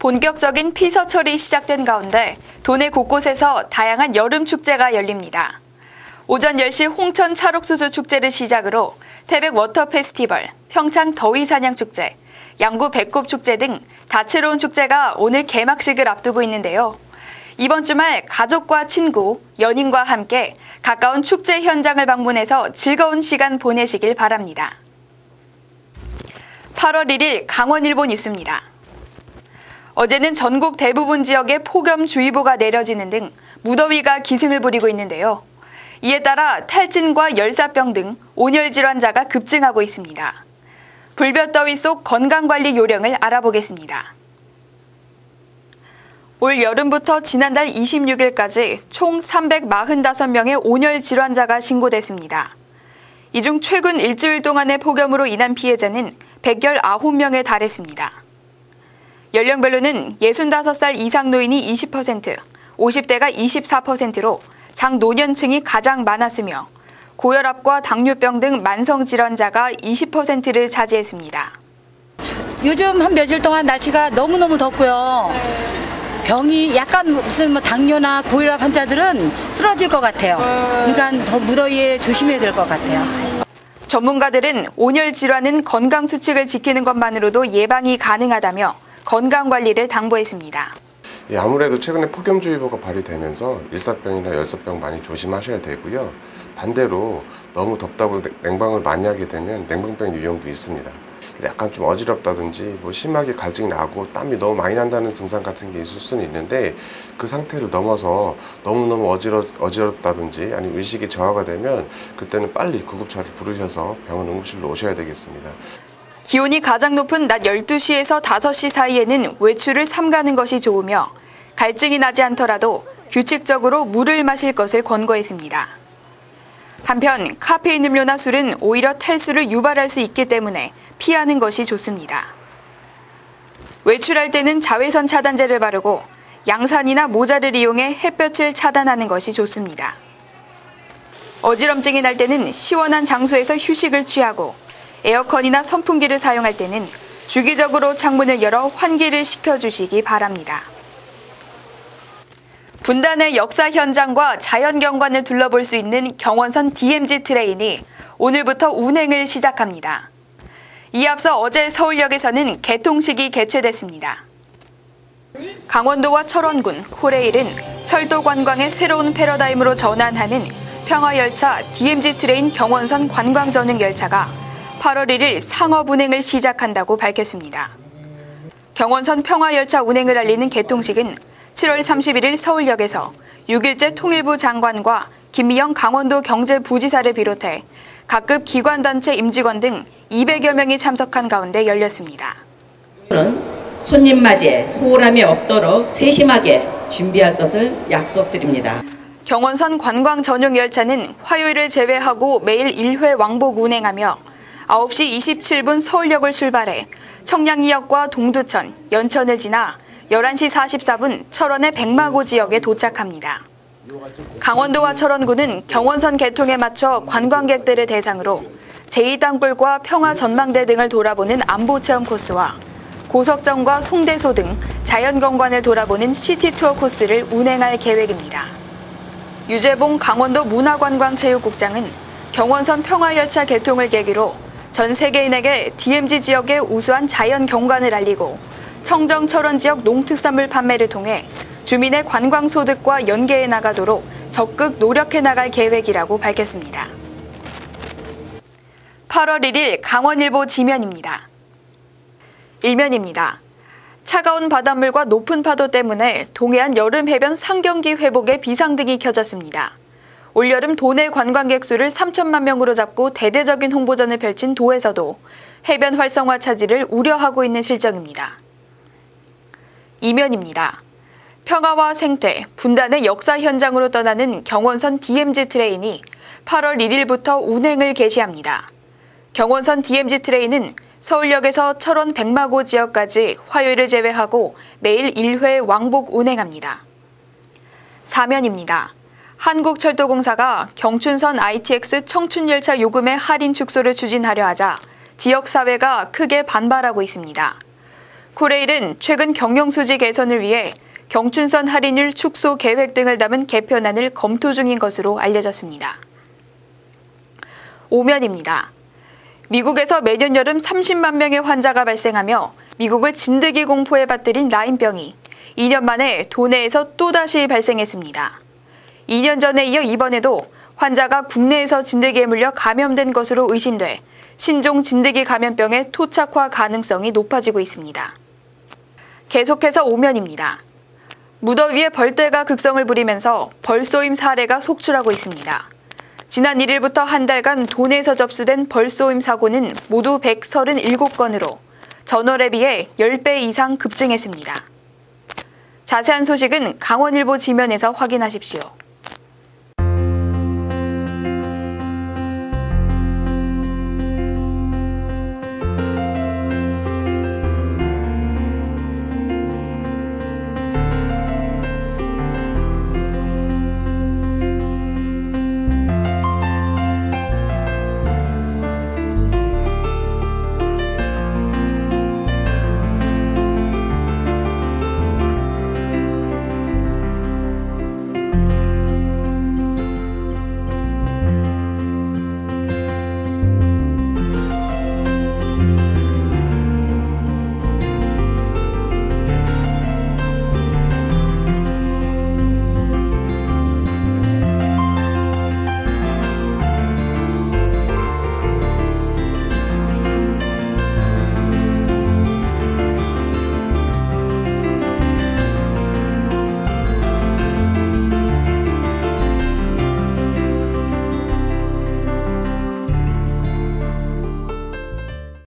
본격적인 피서철이 시작된 가운데 도내 곳곳에서 다양한 여름 축제가 열립니다. 오전 10시 홍천 찰옥수수 축제를 시작으로 태백 워터 페스티벌, 평창 더위 사냥 축제, 양구 배꼽 축제 등 다채로운 축제가 오늘 개막식을 앞두고 있는데요. 이번 주말 가족과 친구, 연인과 함께 가까운 축제 현장을 방문해서 즐거운 시간 보내시길 바랍니다. 8월 1일 강원일보 뉴스입니다. 어제는 전국 대부분 지역에 폭염주의보가 내려지는 등 무더위가 기승을 부리고 있는데요. 이에 따라 탈진과 열사병 등 온열 질환자가 급증하고 있습니다. 불볕더위 속 건강관리 요령을 알아보겠습니다. 올 여름부터 지난달 26일까지 총 345명의 온열 질환자가 신고됐습니다. 이 중 최근 일주일 동안의 폭염으로 인한 피해자는 119명에 달했습니다. 연령별로는 65살 이상 노인이 20%, 50대가 24%로 장노년층이 가장 많았으며 고혈압과 당뇨병 등 만성질환자가 20%를 차지했습니다. 요즘 한 며칠 동안 날씨가 너무너무 덥고요. 병이 약간 무슨 당뇨나 고혈압 환자들은 쓰러질 것 같아요. 그러니까 더 무더위에 조심해야 될 것 같아요. 전문가들은 온열 질환은 건강 수칙을 지키는 것만으로도 예방이 가능하다며 건강관리를 당부했습니다. 아무래도 최근에 폭염주의보가 발휘되면서 일사병이나 열사병 많이 조심하셔야 되고요. 반대로 너무 덥다고 냉방을 많이 하게 되면 냉방병 유형도 있습니다. 약간 좀 어지럽다든지 심하게 갈증이 나고 땀이 너무 많이 난다는 증상 같은 게 있을 수는 있는데 그 상태를 넘어서 너무너무 어지럽다든지 아니면 의식이 저하가 되면 그때는 빨리 구급차를 부르셔서 병원 응급실로 오셔야 되겠습니다. 기온이 가장 높은 낮 12시에서 5시 사이에는 외출을 삼가는 것이 좋으며 갈증이 나지 않더라도 규칙적으로 물을 마실 것을 권고했습니다. 한편 카페인 음료나 술은 오히려 탈수를 유발할 수 있기 때문에 피하는 것이 좋습니다. 외출할 때는 자외선 차단제를 바르고 양산이나 모자를 이용해 햇볕을 차단하는 것이 좋습니다. 어지럼증이 날 때는 시원한 장소에서 휴식을 취하고 에어컨이나 선풍기를 사용할 때는 주기적으로 창문을 열어 환기를 시켜주시기 바랍니다. 분단의 역사 현장과 자연경관을 둘러볼 수 있는 경원선 DMZ 트레인이 오늘부터 운행을 시작합니다. 이에 앞서 어제 서울역에서는 개통식이 개최됐습니다. 강원도와 철원군, 코레일은 철도 관광의 새로운 패러다임으로 전환하는 평화열차 DMZ 트레인 경원선 관광전용 열차가 8월 1일 상업 운행을 시작한다고 밝혔습니다. 경원선 평화열차 운행을 알리는 개통식은 7월 31일 서울역에서 6일째 통일부 장관과 김미영 강원도 경제부지사를 비롯해 각급 기관단체 임직원 등 200여 명이 참석한 가운데 열렸습니다. 손님 맞이에 소홀함이 없도록 세심하게 준비할 것을 약속드립니다. 경원선 관광 전용 열차는 화요일을 제외하고 매일 1회 왕복 운행하며 9시 27분 서울역을 출발해 청량리역과 동두천, 연천을 지나 11시 44분 철원의 백마고 지역에 도착합니다. 강원도와 철원군은 경원선 개통에 맞춰 관광객들을 대상으로 제2땅굴과 평화전망대 등을 돌아보는 안보체험 코스와 고석정과 송대소 등 자연경관을 돌아보는 시티투어 코스를 운행할 계획입니다. 유재봉 강원도 문화관광체육국장은 경원선 평화열차 개통을 계기로 전 세계인에게 DMZ 지역의 우수한 자연경관을 알리고 청정 철원 지역 농특산물 판매를 통해 주민의 관광 소득과 연계해 나가도록 적극 노력해 나갈 계획이라고 밝혔습니다. 8월 1일 강원일보 지면입니다. 일면입니다. 차가운 바닷물과 높은 파도 때문에 동해안 여름 해변 상경기 회복에 비상등이 켜졌습니다. 올여름 도내 관광객 수를 3천만 명으로 잡고 대대적인 홍보전을 펼친 도에서도 해변 활성화 차질을 우려하고 있는 실정입니다. 이면입니다. 평화와 생태, 분단의 역사 현장으로 떠나는 경원선 DMZ 트레인이 8월 1일부터 운행을 개시합니다. 경원선 DMZ 트레인은 서울역에서 철원 백마고 지역까지 화요일을 제외하고 매일 1회 왕복 운행합니다. 사면입니다. 한국철도공사가 경춘선 ITX 청춘열차 요금의 할인 축소를 추진하려 하자 지역사회가 크게 반발하고 있습니다. 코레일은 최근 경영수지 개선을 위해 경춘선 할인율 축소 계획 등을 담은 개편안을 검토 중인 것으로 알려졌습니다. 오면입니다. 미국에서 매년 여름 30만 명의 환자가 발생하며 미국을 진드기 공포에 빠뜨린 라인병이 2년 만에 도내에서 또다시 발생했습니다. 2년 전에 이어 이번에도 환자가 국내에서 진드기에 물려 감염된 것으로 의심돼 신종 진드기 감염병의 토착화 가능성이 높아지고 있습니다. 계속해서 오면입니다. 무더위에 벌떼가 극성을 부리면서 벌쏘임 사례가 속출하고 있습니다. 지난 1일부터 한 달간 도내에서 접수된 벌쏘임 사고는 모두 137건으로 전월에 비해 10배 이상 급증했습니다. 자세한 소식은 강원일보 지면에서 확인하십시오.